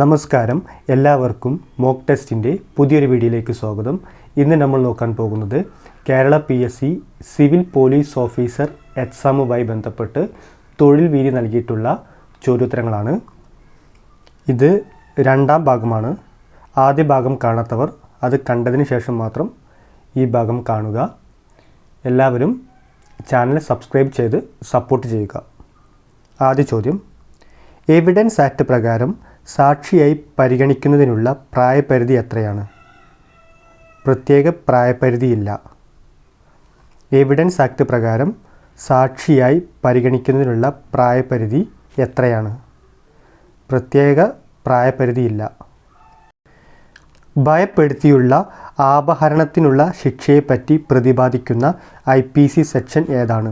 നമസ്കാരം, എല്ലാവർക്കും മോക്ക് ടെസ്റ്റിൻ്റെ പുതിയൊരു വീഡിയോയിലേക്ക് സ്വാഗതം. ഇന്ന് നമ്മൾ നോക്കാൻ പോകുന്നത് Kerala PSC civil police officer എക്സാമുമായി ബന്ധപ്പെട്ട് തൊഴിൽ വീതി നൽകിയിട്ടുള്ള ചോദ്യോത്തരങ്ങളാണ്. ഇത് രണ്ടാം ഭാഗമാണ്. ആദ്യ ഭാഗം കാണാത്തവർ അത് കണ്ടതിന് ശേഷം മാത്രം ഈ ഭാഗം കാണുക. എല്ലാവരും ചാനൽ സബ്സ്ക്രൈബ് ചെയ്ത് സപ്പോർട്ട് ചെയ്യുക. ആദ്യ ചോദ്യം, എവിഡൻസ് ആക്ട് പ്രകാരം സാക്ഷിയായി പരിഗണിക്കുന്നതിനുള്ള പ്രായപരിധി എത്രയാണ്? പ്രത്യേക പ്രായപരിധിയില്ല. എവിഡൻസ് ആക്ട് പ്രകാരം സാക്ഷിയായി പരിഗണിക്കുന്നതിനുള്ള പ്രായപരിധി എത്രയാണ്? പ്രത്യേക പ്രായപരിധിയില്ല. ഭയപ്പെടുത്തിയുള്ള അപഹരണത്തിനുള്ള ശിക്ഷയെപ്പറ്റി പ്രതിപാദിക്കുന്ന IPC സെക്ഷൻ ഏതാണ്?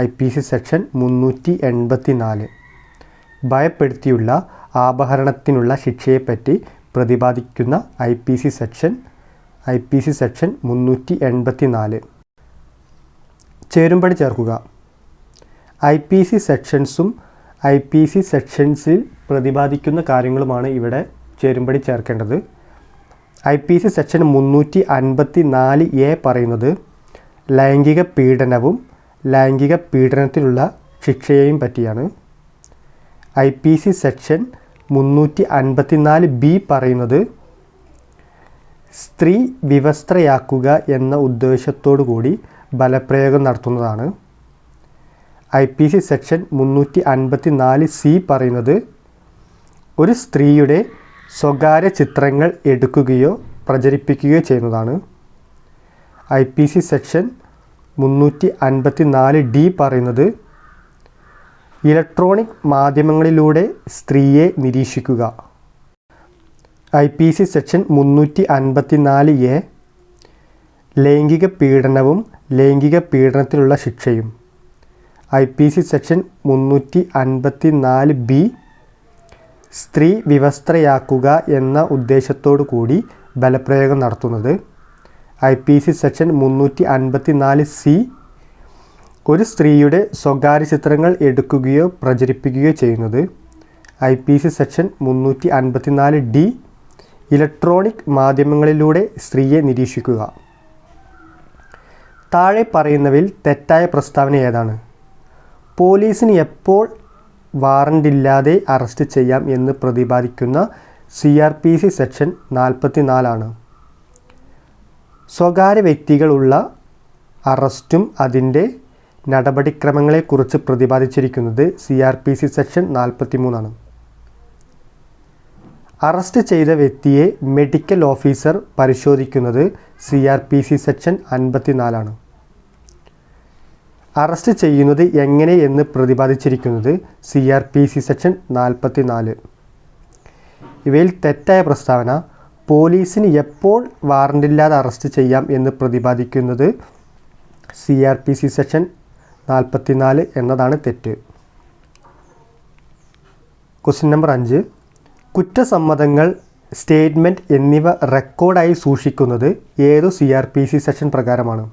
IPC section 384. ഭയപ്പെടുത്തിയുള്ള അപഹരണത്തിനുള്ള ശിക്ഷയെപ്പറ്റി പ്രതിപാദിക്കുന്ന IPC സെക്ഷൻ 384. ചേരുംപടി ചേർക്കുക. IPC സെക്ഷൻസും IPC സെക്ഷൻസിൽ പ്രതിപാദിക്കുന്ന കാര്യങ്ങളുമാണ് ഇവിടെ ചേരുംപടി ചേർക്കേണ്ടത്. IPC സെക്ഷൻ 354A പറയുന്നത് ലൈംഗിക പീഡനവും ലൈംഗിക പീഡനത്തിലുള്ള ശിക്ഷയെയും പറ്റിയാണ്. IPC സെക്ഷൻ 354B പറയുന്നത് സ്ത്രീ വിവസ്ത്രയാക്കുക എന്ന ഉദ്ദേശത്തോടു കൂടി ബലപ്രയോഗം നടത്തുന്നതാണ്. IPC സെക്ഷൻ 354C പറയുന്നത് ഒരു സ്ത്രീയുടെ സ്വകാര്യ ചിത്രങ്ങൾ എടുക്കുകയോ പ്രചരിപ്പിക്കുകയോ ചെയ്യുന്നതാണ്. IPC സെക്ഷൻ 354D പറയുന്നത് ഇലക്ട്രോണിക് മാധ്യമങ്ങളിലൂടെ സ്ത്രീയെ നിരീക്ഷിക്കുക. IPC സെക്ഷൻ 354A ലൈംഗിക പീഡനവും ലൈംഗിക പീഡനത്തിലുള്ള ശിക്ഷയും. IPC സെക്ഷൻ 354B സ്ത്രീ വിവസ്ത്രയാക്കുക എന്ന ഉദ്ദേശത്തോടു കൂടി ബലപ്രയോഗം നടത്തുന്നത്. IPC സെക്ഷൻ 354C ഒരു സ്ത്രീയുടെ സ്വകാര്യ ചിത്രങ്ങൾ എടുക്കുകയോ പ്രചരിപ്പിക്കുകയോ ചെയ്യുന്നത്. IPC സെക്ഷൻ 354D ഇലക്ട്രോണിക് മാധ്യമങ്ങളിലൂടെ സ്ത്രീയെ നിരീക്ഷിക്കുക. താഴെ പറയുന്നവയിൽ തെറ്റായ പ്രസ്താവന ഏതാണ്? പോലീസിന് എപ്പോൾ വാറണ്ടില്ലാതെ അറസ്റ്റ് ചെയ്യാം എന്ന് പ്രതിപാദിക്കുന്ന CRPC സെക്ഷൻ 44 സ്വകാര്യ വ്യക്തികളുള്ള അറസ്റ്റും അതിൻ്റെ നടപടിക്രമങ്ങളെക്കുറിച്ച് പ്രതിപാദിച്ചിരിക്കുന്നത് CRPC സെക്ഷൻ 43 അറസ്റ്റ് ചെയ്ത വ്യക്തിയെ മെഡിക്കൽ ഓഫീസർ പരിശോധിക്കുന്നത് CRPC സെക്ഷൻ 54 അറസ്റ്റ് ചെയ്യുന്നത് എങ്ങനെ എന്ന് പ്രതിപാദിച്ചിരിക്കുന്നത് CRPC സെക്ഷൻ 44. ഇവയിൽ തെറ്റായ പ്രസ്താവന പോലീസിന് എപ്പോൾ വാറണ്ടില്ലാതെ അറസ്റ്റ് ചെയ്യാം എന്ന് പ്രതിപാദിക്കുന്നത് CRPC സെക്ഷൻ 44 എന്നതാണ് തെറ്റ്. ക്വസ്റ്റ്യൻ നമ്പർ 5, കുറ്റസമ്മതങ്ങൾ, സ്റ്റേറ്റ്മെൻറ്റ് എന്നിവ റെക്കോർഡായി സൂക്ഷിക്കുന്നത് ഏതു CRPC സെക്ഷൻ പ്രകാരമാണ്?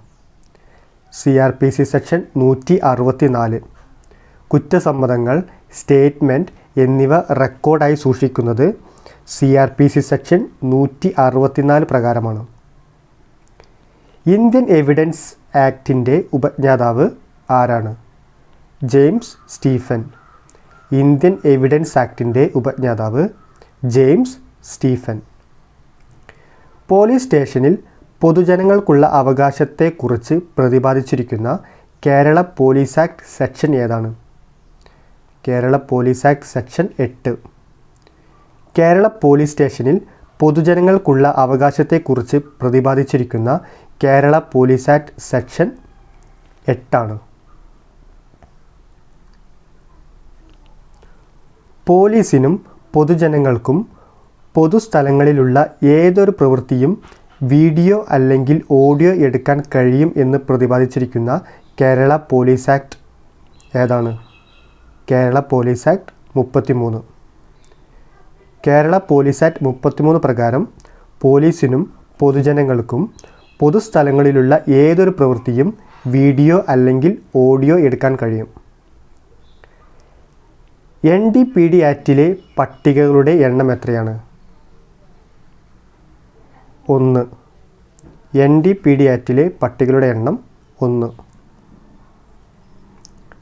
CRPC section 164. കുറ്റസമ്മതങ്ങൾ, സ്റ്റേറ്റ്മെൻറ്റ് എന്നിവ റെക്കോർഡായി സൂക്ഷിക്കുന്നത് CRPC സെക്ഷൻ 164 പ്രകാരമാണ്. ഇന്ത്യൻ എവിഡൻസ് ആക്ടിൻ്റെ ഉപജ്ഞാതാവ് ആരാണ്? James Stephen. ഇന്ത്യൻ എവിഡൻസ് ആക്ടിൻ്റെ ഉപജ്ഞാതാവ് ജെയിംസ് സ്റ്റീഫൻ. പോലീസ് സ്റ്റേഷനിൽ പൊതുജനങ്ങൾക്കുള്ള അവകാശത്തെക്കുറിച്ച് പ്രതിപാദിച്ചിരിക്കുന്ന കേരള പോലീസ് ആക്ട് സെക്ഷൻ ഏതാണ്? Kerala police act section 8. Kerala police സ്റ്റേഷനിൽ പൊതുജനങ്ങൾക്കുള്ള അവകാശത്തെക്കുറിച്ച് പ്രതിപാദിച്ചിരിക്കുന്ന കേരള പോലീസ് ആക്ട് സെക്ഷൻ 8. പോലീസിനും പൊതുജനങ്ങൾക്കും പൊതുസ്ഥലങ്ങളിലുള്ള ഏതൊരു പ്രവൃത്തിയും വീഡിയോ അല്ലെങ്കിൽ ഓഡിയോ എടുക്കാൻ കഴിയും എന്ന് പ്രതിപാദിച്ചിരിക്കുന്ന കേരള പോലീസ് ആക്ട് ഏതാണ്? Kerala police act 33. Kerala police act 33 പ്രകാരം പോലീസിനും പൊതുജനങ്ങൾക്കും പൊതുസ്ഥലങ്ങളിലുള്ള ഏതൊരു പ്രവൃത്തിയും വീഡിയോ അല്ലെങ്കിൽ ഓഡിയോ എടുക്കാൻ കഴിയും. NDPD ആക്റ്റിലെ പട്ടികകളുടെ എണ്ണം എത്രയാണ്? 1. NDPD ആക്റ്റിലെ പട്ടികകളുടെ എണ്ണം 1.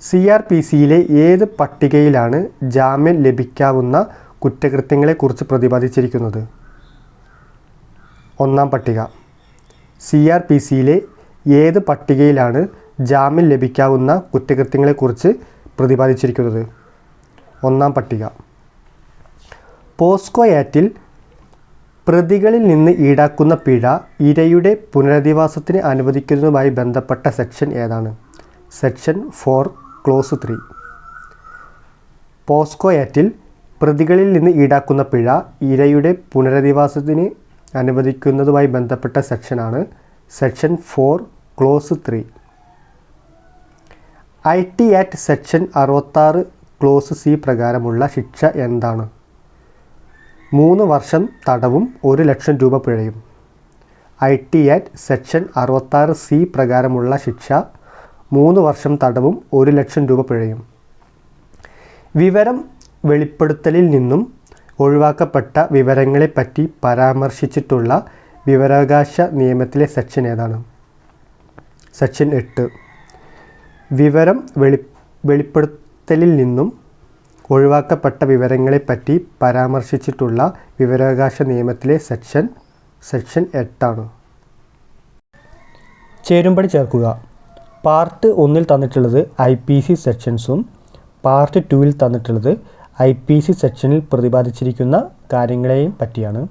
CRPCയിലെ ഏത് പട്ടികയിലാണ് ജാമ്യം ലഭിക്കാവുന്ന കുറ്റകൃത്യങ്ങളെക്കുറിച്ച് പ്രതിപാദിച്ചിരിക്കുന്നത്? 1-ാം പട്ടിക. CRPCയിലെ ഏത് പട്ടികയിലാണ് ജാമ്യം ലഭിക്കാവുന്ന കുറ്റകൃത്യങ്ങളെക്കുറിച്ച് പ്രതിപാദിച്ചിരിക്കുന്നത്? 1-ാം പട്ടിക. പോസ്കോ ആക്റ്റിൽ പ്രതികളിൽ നിന്ന് ഈടാക്കുന്ന പിഴ ഇരയുടെ പുനരധിവാസത്തിന് അനുവദിക്കുന്നതുമായി ബന്ധപ്പെട്ട സെക്ഷൻ ഏതാണ്? Section 4 close 3. പോസ്കോ ആക്റ്റിൽ പ്രതികളിൽ നിന്ന് ഈടാക്കുന്ന പിഴ ഇരയുടെ പുനരധിവാസത്തിന് അനുവദിക്കുന്നതുമായി ബന്ധപ്പെട്ട സെക്ഷനാണ് section 4 close 3. IT act section 66 close C പ്രകാരമുള്ള ശിക്ഷ എന്താണ്? 3 വർഷം തടവും 1,00,000 രൂപ പിഴയും. IT ആക്ട് സെക്ഷൻ 66C പ്രകാരമുള്ള ശിക്ഷ 3 വർഷം തടവും 1,00,000 രൂപ പിഴയും. വിവരം വെളിപ്പെടുത്തലിൽ നിന്നും ഒഴിവാക്കപ്പെട്ട വിവരങ്ങളെപ്പറ്റി പരാമർശിച്ചിട്ടുള്ള വിവരാവകാശ നിയമത്തിലെ സെക്ഷൻ ഏതാണ്? സെക്ഷൻ 8. വിവരം വെളിപ്പെടുത്തലിൽ നിന്നും ഒഴിവാക്കപ്പെട്ട വിവരങ്ങളെപ്പറ്റി പരാമർശിച്ചിട്ടുള്ള വിവരാവകാശ നിയമത്തിലെ സെക്ഷൻ 8 ആണ്. ചേരുംപടി ചേർക്കുക. പാർട്ട് 1-ൽ തന്നിട്ടുള്ളത് IPC സെക്ഷൻസും പാർട്ട് 2-ൽ തന്നിട്ടുള്ളത് IPC സെക്ഷനിൽ പ്രതിപാദിച്ചിരിക്കുന്ന കാര്യങ്ങളെയും പറ്റിയാണ്.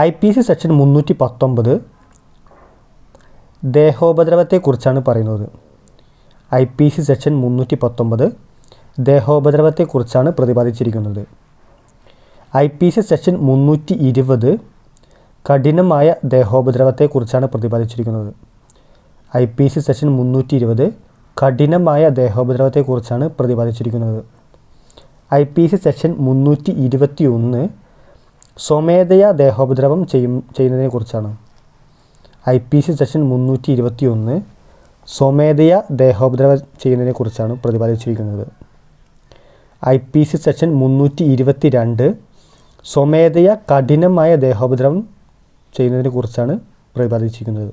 IPC സെക്ഷൻ 319 ദേഹോപദ്രവത്തെക്കുറിച്ചാണ് പറയുന്നത്. IPC section 319 ദേഹോപദ്രവത്തെക്കുറിച്ചാണ് പ്രതിപാദിച്ചിരിക്കുന്നത്. IPC സെക്ഷൻ 320 കഠിനമായ ദേഹോപദ്രവത്തെക്കുറിച്ചാണ് പ്രതിപാദിച്ചിരിക്കുന്നത്. IPC സെക്ഷൻ 320 കഠിനമായ ദേഹോപദ്രവത്തെക്കുറിച്ചാണ് പ്രതിപാദിച്ചിരിക്കുന്നത്. IPC സെക്ഷൻ 321 സ്വമേധയാ ദേഹോപദ്രവം ചെയ്യുന്നതിനെക്കുറിച്ചാണ്. IPC സെക്ഷൻ 321 സ്വമേധയാ ദേഹോപദ്രവം ചെയ്യുന്നതിനെക്കുറിച്ചാണ് പ്രതിപാദിച്ചിരിക്കുന്നത്. IPC സെക്ഷൻ 322 സ്വമേധയാ കഠിനമായ ദേഹോപദ്രവം ചെയ്യുന്നതിനെക്കുറിച്ചാണ് പ്രതിപാദിച്ചിരിക്കുന്നത്.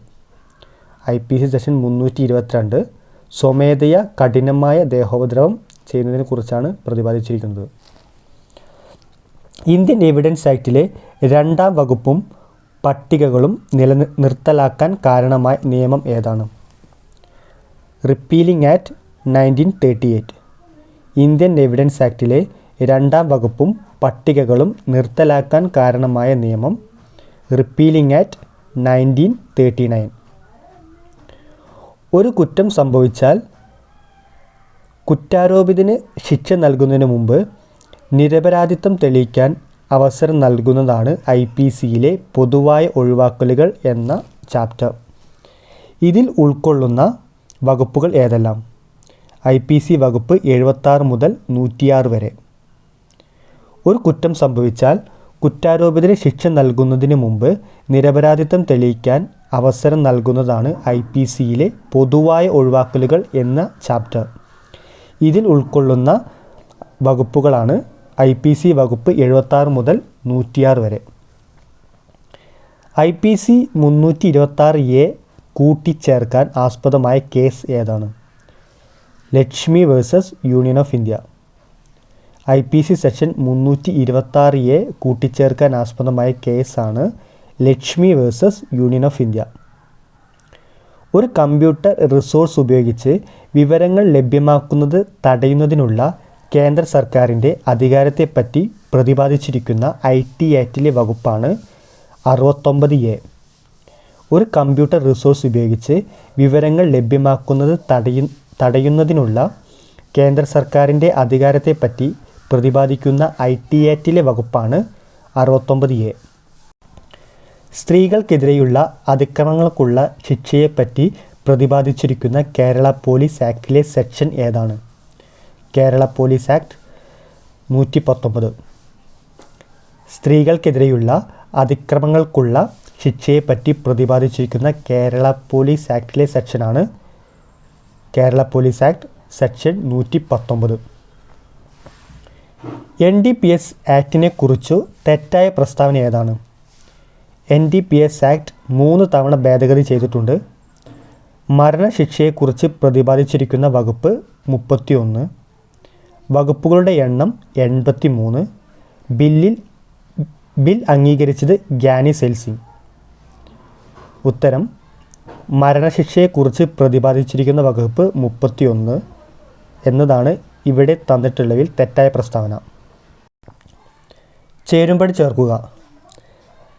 IPC സെക്ഷൻ 322 സ്വമേധയാ കഠിനമായ ദേഹോപദ്രവം ചെയ്യുന്നതിനെക്കുറിച്ചാണ് പ്രതിപാദിച്ചിരിക്കുന്നത്. ഇന്ത്യൻ എവിഡൻസ് ആക്റ്റിലെ 2-ാം വകുപ്പും പട്ടികകളും നിർത്തലാക്കാൻ കാരണമായ നിയമം ഏതാണ്? Repealing act 1938. ഇന്ത്യൻ എവിഡൻസ് ആക്റ്റിലെ 2-ാം വകുപ്പും പട്ടികകളും നിർത്തലാക്കാൻ കാരണമായ നിയമം റിപ്പീലിംഗ് ആക്ട് 1939. ഒരു കുറ്റം സംഭവിച്ചാൽ കുറ്റാരോപിതന് ശിക്ഷ നൽകുന്നതിന് മുമ്പ് നിരപരാധിത്വം തെളിയിക്കാൻ അവസരം നൽകുന്നതാണ് IPCയിലെ പൊതുവായ ഒഴിവാക്കലുകൾ എന്ന ചാപ്റ്റർ. ഇതിൽ ഉൾക്കൊള്ളുന്ന വകുപ്പുകൾ ഏതെല്ലാം? IPC വകുപ്പ് 76 മുതൽ 106 വരെ. ഒരു കുറ്റം സംഭവിച്ചാൽ കുറ്റാരോപിതന് ശിക്ഷ നൽകുന്നതിന് മുമ്പ് നിരപരാധിത്വം തെളിയിക്കാൻ അവസരം നൽകുന്നതാണ് IPCയിലെ പൊതുവായ ഒഴിവാക്കലുകൾ എന്ന ചാപ്റ്റർ. ഇതിൽ ഉൾക്കൊള്ളുന്ന വകുപ്പുകളാണ് IPC വകുപ്പ് 76 മുതൽ 106 വരെ. IPC 326A കൂട്ടിച്ചേർക്കാൻ ആസ്പദമായ കേസ് ഏതാണ്? Lakshmi versus union of India. IPC section 326A കൂട്ടിച്ചേർക്കാൻ ആസ്പദമായ കേസാണ് Lakshmi versus union of India. ഒരു കമ്പ്യൂട്ടർ റിസോഴ്സ് ഉപയോഗിച്ച് വിവരങ്ങൾ ലഭ്യമാക്കുന്നത് തടയുന്നതിനുള്ള കേന്ദ്ര സർക്കാരിൻ്റെ അധികാരത്തെപ്പറ്റി പ്രതിപാദിച്ചിരിക്കുന്ന IT ആക്റ്റിലെ വകുപ്പാണ് 69A. ഒരു കമ്പ്യൂട്ടർ റിസോഴ്സ് ഉപയോഗിച്ച് വിവരങ്ങൾ ലഭ്യമാക്കുന്നത് തടയുന്നതിനുള്ള കേന്ദ്ര സർക്കാരിൻ്റെ അധികാരത്തെപ്പറ്റി പ്രതിപാദിക്കുന്ന IT ആക്റ്റിലെ വകുപ്പാണ് 69A. സ്ത്രീകൾക്കെതിരെയുള്ള അതിക്രമങ്ങൾക്കുള്ള ശിക്ഷയെപ്പറ്റി പ്രതിപാദിച്ചിരിക്കുന്ന കേരള പോലീസ് ആക്ടിലെ സെക്ഷൻ ഏതാണ്? Kerala police act 119. സ്ത്രീകൾക്കെതിരെയുള്ള അതിക്രമങ്ങൾക്കുള്ള ശിക്ഷയെപ്പറ്റി പ്രതിപാദിച്ചിരിക്കുന്ന കേരള പോലീസ് ആക്ടിലെ സെക്ഷനാണ് Kerala police act section 119. NDPS ആക്ടിനെ കുറിച്ചു തെറ്റായ പ്രസ്താവന ഏതാണ്? NDPS ആക്ട് 3 തവണ ഭേദഗതി ചെയ്തിട്ടുണ്ട്. മരണശിക്ഷയെക്കുറിച്ച് പ്രതിപാദിച്ചിരിക്കുന്ന വകുപ്പ് 31, വകുപ്പുകളുടെ എണ്ണം 83, ബിൽ അംഗീകരിച്ചത് ഗ്യാനി സെൽസിംഗ്. ഉത്തരം മരണശിക്ഷയെക്കുറിച്ച് പ്രതിപാദിച്ചിരിക്കുന്ന വകുപ്പ് 31 എന്നതാണ് ഇവിടെ തന്നിട്ടുള്ളതിൽ തെറ്റായ പ്രസ്താവന. ചേരുംപടി ചേർക്കുക.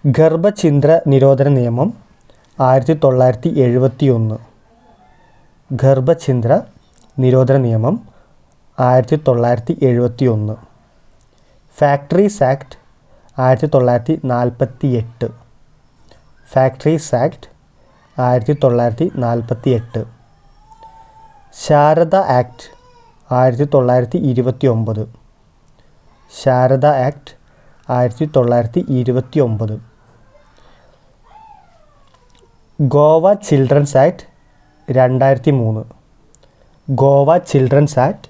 ഗർഭഛിദ്ര നിരോധന നിയമം 1971. ഗർഭഛിദ്ര നിരോധന നിയമം 1971. Factories act 1948. Factories act 1948. Sharada act 1929. Sharada act 1929. Goa children's act 2003. Goa children's act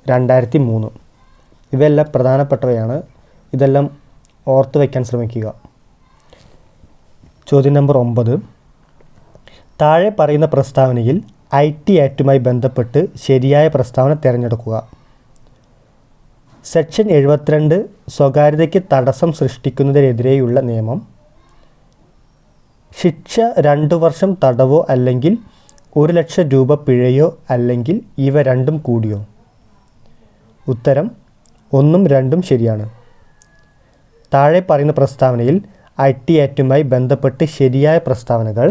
2003. ഇവയെല്ലാം പ്രധാനപ്പെട്ടവയാണ്. ഇതെല്ലാം ഓർത്ത് വയ്ക്കാൻ ശ്രമിക്കുക. ചോദ്യം നമ്പർ 9. താഴെ പറയുന്ന പ്രസ്താവനയിൽ IT ആക്ടുമായി ബന്ധപ്പെട്ട് ശരിയായ പ്രസ്താവന തിരഞ്ഞെടുക്കുക. സെക്ഷൻ 72 സ്വകാര്യതയ്ക്ക് തടസ്സം സൃഷ്ടിക്കുന്നതിനെതിരെയുള്ള നിയമം. ശിക്ഷ 2 വർഷം തടവോ അല്ലെങ്കിൽ 1 ലക്ഷം രൂപ പിഴയോ അല്ലെങ്കിൽ ഇവ രണ്ടും കൂടിയോ? ഉത്തരം 1ഉം 2ഉം ശരിയാണ്. താഴെ പറയുന്ന പ്രസ്താവനയിൽ IT ആക്ടുമായി ബന്ധപ്പെട്ട് ശരിയായ പ്രസ്താവനകൾ.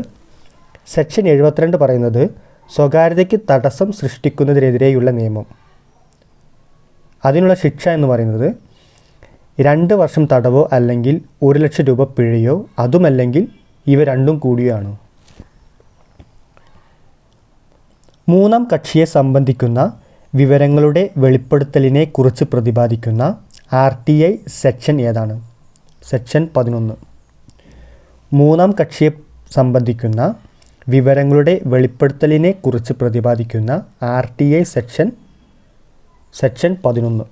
സെക്ഷൻ 72 പറയുന്നത് സ്വകാര്യതയ്ക്ക് തടസ്സം സൃഷ്ടിക്കുന്നതിനെതിരെയുള്ള നിയമം. അതിനുള്ള ശിക്ഷ എന്ന് പറയുന്നത് 2 വർഷം തടവോ അല്ലെങ്കിൽ 1 ലക്ഷം രൂപ പിഴയോ അതുമല്ലെങ്കിൽ ഇവ രണ്ടും കൂടിയാണ്. മൂന്നാം കക്ഷിയെ സംബന്ധിക്കുന്ന വിവരങ്ങളുടെ വെളിപ്പെടുത്തലിനെ കുറിച്ച് പ്രതിപാദിക്കുന്ന RTI സെക്ഷൻ ഏതാണ്? സെക്ഷൻ 11. മൂന്നാം കക്ഷിയെ സംബന്ധിക്കുന്ന വിവരങ്ങളുടെ വെളിപ്പെടുത്തലിനെ കുറിച്ച് പ്രതിപാദിക്കുന്ന RTI സെക്ഷൻ 11.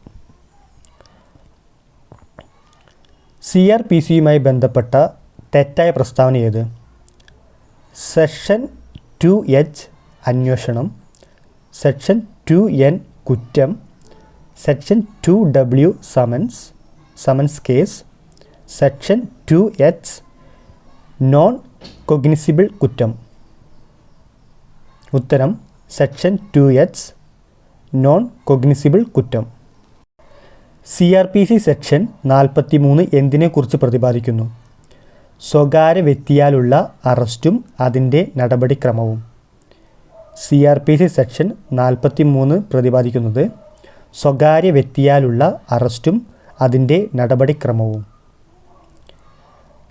CRPCയുമായി ബന്ധപ്പെട്ട തെറ്റായ പ്രസ്താവന ഏത്? സെക്ഷൻ 2H അന്വേഷണം, സെക്ഷൻ 2N കുറ്റം, section 2W summons case, section 2H non cognizable കുറ്റം. ഉത്തരം സെക്ഷൻ 2H നോൺ കൊഗ്നിസിബിൾ കുറ്റം. CRPC section 43 എന്തിനെക്കുറിച്ച് പ്രതിപാദിക്കുന്നു? സ്വകാര്യ വ്യക്തിയാലുള്ള അറസ്റ്റും അതിൻ്റെ നടപടിക്രമവും. CRPC സെക്ഷൻ 43 പ്രതിപാദിക്കുന്നത് സ്വകാര്യ വ്യക്തിയാലുള്ള അറസ്റ്റും അതിൻ്റെ നടപടിക്രമവും.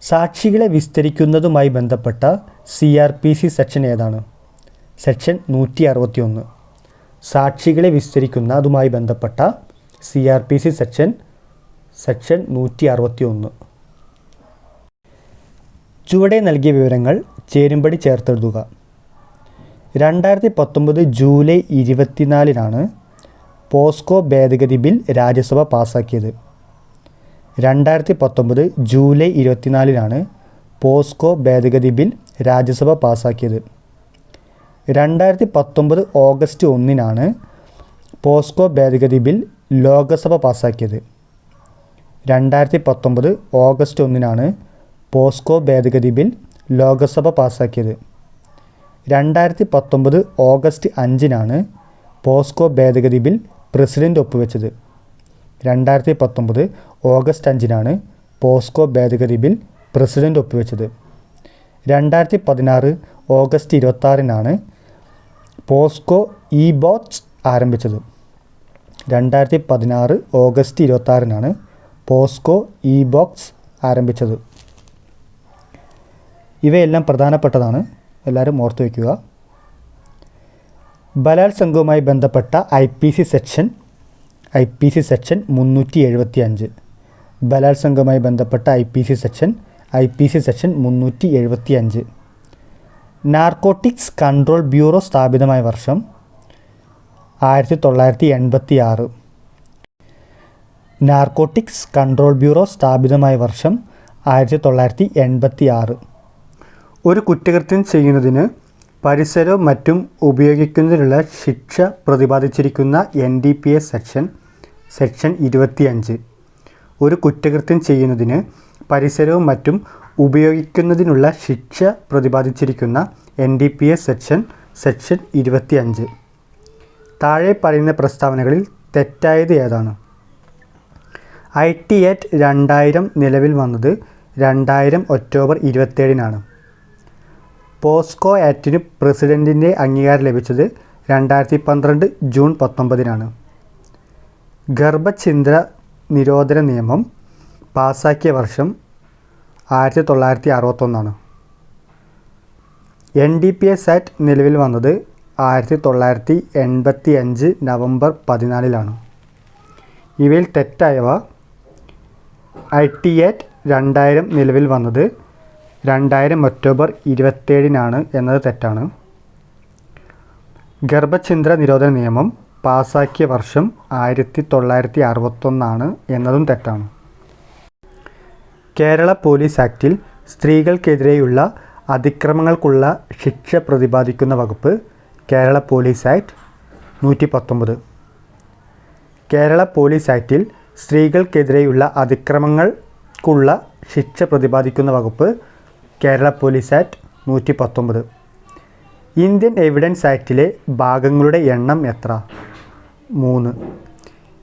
സാക്ഷികളെ വിസ്തരിക്കുന്നതുമായി ബന്ധപ്പെട്ട CRPC സെക്ഷൻ ഏതാണ്? സെക്ഷൻ 161. സാക്ഷികളെ വിസ്തരിക്കുന്നതുമായി ബന്ധപ്പെട്ട CRPC സെക്ഷൻ 161. ചുവടെ നൽകിയ വിവരങ്ങൾ ചേരുംപടി ചേർത്തെഴുതുക. 2019 ജൂലൈ 24 പോസ്കോ ഭേദഗതി ബിൽ രാജ്യസഭ പാസാക്കിയത്. 2019 ജൂലൈ 24 പോസ്കോ ഭേദഗതി ബിൽ രാജ്യസഭ പാസാക്കിയത്. 2019 ഓഗസ്റ്റ് 1 പോസ്കോ ഭേദഗതി ബിൽ ലോകസഭ പാസാക്കിയത്. 2019 ഓഗസ്റ്റ് 1 പോസ്കോ ഭേദഗതി ബിൽ ലോകസഭ പാസാക്കിയത്. 2019 ഓഗസ്റ്റ് 5 പോസ്കോ ഭേദഗതി ബിൽ പ്രസിഡന്റ് ഒപ്പുവെച്ചത്. 2019 ഓഗസ്റ്റ് 5 പോസ്കോ ഭേദഗതി ബിൽ പ്രസിഡന്റ് ഒപ്പുവെച്ചത്. 2016 ഓഗസ്റ്റ് 26 പോസ്കോ ഇ-ബോക്സ് ആരംഭിച്ചത്. 2016 ഓഗസ്റ്റ് 26 പോസ്കോ ഇ-ബോക്സ് ആരംഭിച്ചത്. ഇവയെല്ലാം പ്രധാനപ്പെട്ടതാണ്, എല്ലാവരും ഓർത്തു വയ്ക്കുക. ബലാത്സംഗവുമായി ബന്ധപ്പെട്ട IPC സെക്ഷൻ 375. ബലാത്സംഗവുമായി ബന്ധപ്പെട്ട IPC section 375. Narcotics control bureau സ്ഥാപിതമായ വർഷം 1986. നാർക്കോട്ടിക്സ് കൺട്രോൾ ബ്യൂറോ സ്ഥാപിതമായ വർഷം 1986. ഒരു കുറ്റകൃത്യം ചെയ്യുന്നതിന് പരിസരവും മറ്റും ഉപയോഗിക്കുന്നതിനുള്ള ശിക്ഷ പ്രതിപാദിച്ചിരിക്കുന്ന NDPS സെക്ഷൻ 25. ഒരു കുറ്റകൃത്യം ചെയ്യുന്നതിന് പരിസരവും മറ്റും ഉപയോഗിക്കുന്നതിനുള്ള ശിക്ഷ പ്രതിപാദിച്ചിരിക്കുന്ന NDPS സെക്ഷൻ 25. താഴെ പറയുന്ന പ്രസ്താവനകളിൽ തെറ്റായത് ഏതാണ്? IT Act 2000 നിലവിൽ വന്നത് 2000 ഒക്ടോബർ 27-നാണ്. പോസ്കോ ആക്ടിന് പ്രസിഡൻറ്റിൻ്റെ അംഗീകാരം ലഭിച്ചത് 2012 ജൂൺ 19-നാണ്. ഗർഭഛിദ്ര നിരോധന നിയമം പാസാക്കിയ വർഷം 1961. NDPS ആക്ട് നിലവിൽ വന്നത് 1985 നവംബർ 14-ലാണ്. ഇവയിൽ തെറ്റായവ: IT Act 2000 നിലവിൽ വന്നത് 2000 ഒക്ടോബർ 27-നാണ് എന്നത് തെറ്റാണ്. ഗർഭഛിദ്ര നിരോധന നിയമം പാസാക്കിയ വർഷം 1961 എന്നതും തെറ്റാണ്. കേരള പോലീസ് ആക്ടിൽ സ്ത്രീകൾക്കെതിരെയുള്ള അതിക്രമങ്ങൾക്കുള്ള ശിക്ഷ പ്രതിപാദിക്കുന്ന വകുപ്പ് Kerala police act 119. Kerala police ആക്ടിൽ സ്ത്രീകൾക്കെതിരെയുള്ള അതിക്രമങ്ങൾക്കുള്ള ശിക്ഷ പ്രതിപാദിക്കുന്ന വകുപ്പ് Kerala police act 119. Indian evidence ആക്ടിലെ ഭാഗങ്ങളുടെ എണ്ണം എത്ര? 3.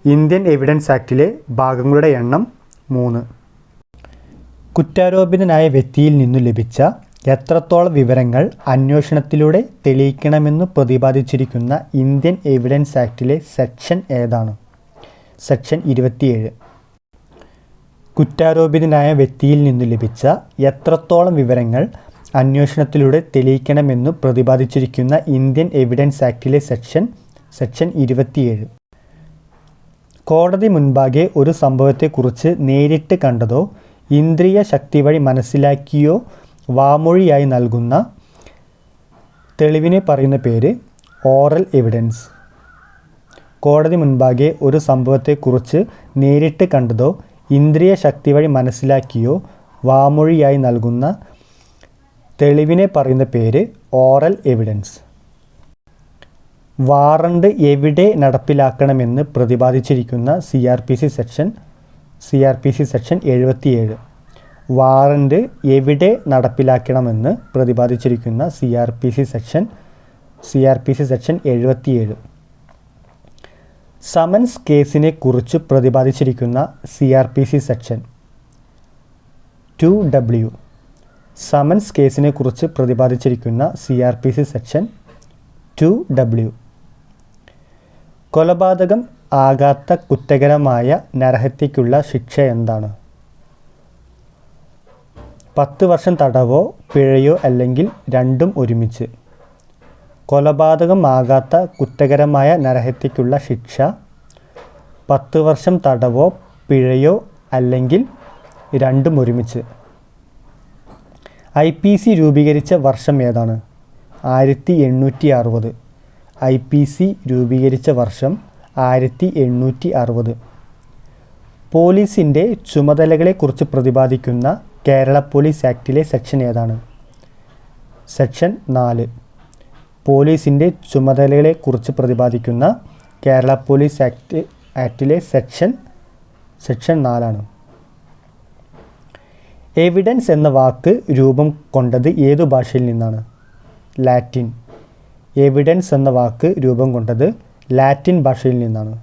ഇന്ത്യൻ എവിഡൻസ് ആക്ടിലെ ഭാഗങ്ങളുടെ എണ്ണം 3. കുറ്റാരോപിതനായ വ്യക്തിയിൽ നിന്നു ലഭിച്ച എത്രത്തോളം വിവരങ്ങൾ അന്വേഷണത്തിലൂടെ തെളിയിക്കണമെന്ന് പ്രതിപാദിച്ചിരിക്കുന്ന ഇന്ത്യൻ എവിഡൻസ് ആക്ടിലെ സെക്ഷൻ ഏതാണ്? സെക്ഷൻ 27. കുറ്റാരോപിതനായ വ്യക്തിയിൽ നിന്നു ലഭിച്ച എത്രത്തോളം വിവരങ്ങൾ അന്വേഷണത്തിലൂടെ തെളിയിക്കണമെന്ന് പ്രതിപാദിച്ചിരിക്കുന്ന ഇന്ത്യൻ എവിഡൻസ് ആക്ടിലെ സെക്ഷൻ 27. കോടതി മുൻപാകെ ഒരു സംഭവത്തെക്കുറിച്ച് നേരിട്ട് കണ്ടതോ ഇന്ദ്രിയ ശക്തി വഴി മനസ്സിലാക്കിയോ വാമൊഴിയായി നൽകുന്ന തെളിവിനെ പറയുന്ന പേര് ഓറൽ എവിഡൻസ്. കോടതി മുൻപാകെ ഒരു സംഭവത്തെക്കുറിച്ച് നേരിട്ട് കണ്ടതോ ഇന്ദ്രിയ ശക്തി വഴി മനസ്സിലാക്കിയോ വാമൊഴിയായി നൽകുന്ന തെളിവിനെ പറയുന്ന പേര് ഓറൽ എവിഡൻസ്. വാറണ്ട് എവിടെ നടപ്പിലാക്കണമെന്ന് പ്രതിപാദിച്ചിരിക്കുന്ന CRPC സെക്ഷൻ 77. വാറണ്ട് എവിടെ നടപ്പിലാക്കണമെന്ന് പ്രതിപാദിച്ചിരിക്കുന്ന CRPC സെക്ഷൻ 77. സമൻസ് കേസിനെ കുറിച്ച് പ്രതിപാദിച്ചിരിക്കുന്ന CRPC സെക്ഷൻ 2W. സമൻസ് കേസിനെ കുറിച്ച് പ്രതിപാദിച്ചിരിക്കുന്ന CRPC സെക്ഷൻ 2W. കൊലപാതകം ആകാത്ത കുറ്റകരമായ നരഹത്യയ്ക്കുള്ള ശിക്ഷ എന്താണ്? 10 വർഷം തടവോ പിഴയോ അല്ലെങ്കിൽ രണ്ടും ഒരുമിച്ച്. കൊലപാതകം ആകാത്ത കുറ്റകരമായ നരഹത്യയ്ക്കുള്ള ശിക്ഷ 10 വർഷം തടവോ പിഴയോ അല്ലെങ്കിൽ രണ്ടും ഒരുമിച്ച്. IPC രൂപീകരിച്ച വർഷം ഏതാണ്? 1860. IPC രൂപീകരിച്ച വർഷം 1860. പോലീസിൻ്റെ ചുമതലകളെക്കുറിച്ച് പ്രതിപാദിക്കുന്ന കേരള പോലീസ് ആക്ടിലെ സെക്ഷൻ ഏതാണ്? സെക്ഷൻ 4. പോലീസിൻ്റെ ചുമതലകളെക്കുറിച്ച് പ്രതിപാദിക്കുന്ന കേരള പോലീസ് ആക്ടിലെ സെക്ഷൻ 4 എവിഡൻസ് എന്ന വാക്ക് രൂപം കൊണ്ടത് ഏതു ഭാഷയിൽ നിന്നാണ്? ലാറ്റിൻ. എവിഡൻസ് എന്ന വാക്ക് രൂപം കൊണ്ടത് ലാറ്റിൻ ഭാഷയിൽ നിന്നാണ്.